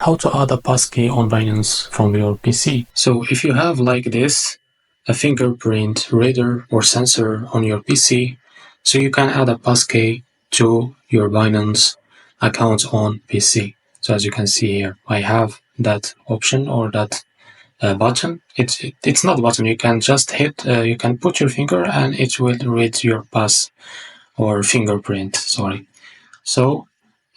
How to add a passkey on Binance from your PC. So if you have like this, a fingerprint reader or sensor on your PC, so you can add a passkey to your Binance account on PC. So as you can see here, I have that option or that button. It's not a button. You can just hit. You can put your finger and it will read your pass or fingerprint. Sorry. So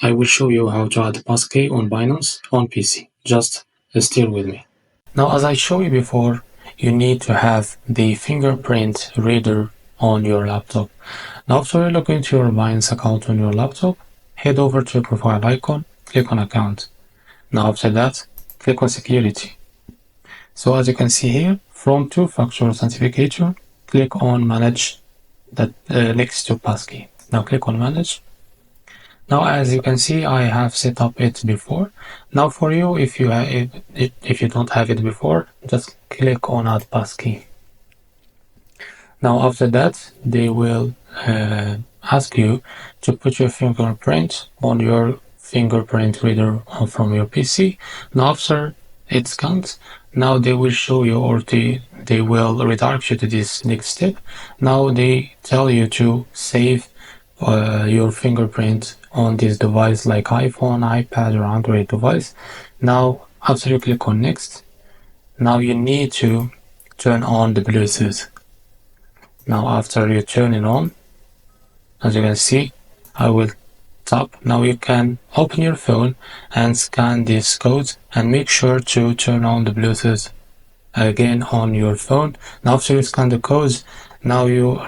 I will show you how to add Passkey on Binance on PC. Just stay with me. Now, as I showed you before, you need to have the fingerprint reader on your laptop. Now, after you log into your Binance account on your laptop, head over to your profile icon, click on account. Now, after that, click on security. So as you can see here, from two-factor authentication, click on manage that next to Passkey. Now click on manage. Now, as you can see, I have set up it before. Now, for you, if you don't have it before, just click on Add Passkey. Now, after that, they will ask you to put your fingerprint on your fingerprint reader from your PC. Now, after it's scanned, now they will show you, or they will redirect you to this next step. Now they tell you to save your fingerprint on this device like iPhone, iPad or Android device. Now after you click on next, now you need to turn on the Bluetooth. Now after you turn it on, as you can see, I will tap. Now you can open your phone and scan this code and make sure to turn on the Bluetooth again on your phone. Now after you scan the codes, now you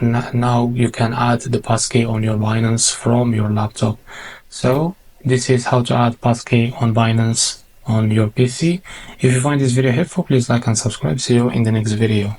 can add the passkey on your Binance from your laptop. So this is how to add passkey on Binance on your PC. If you find this video helpful, please like and subscribe. See you in the next video.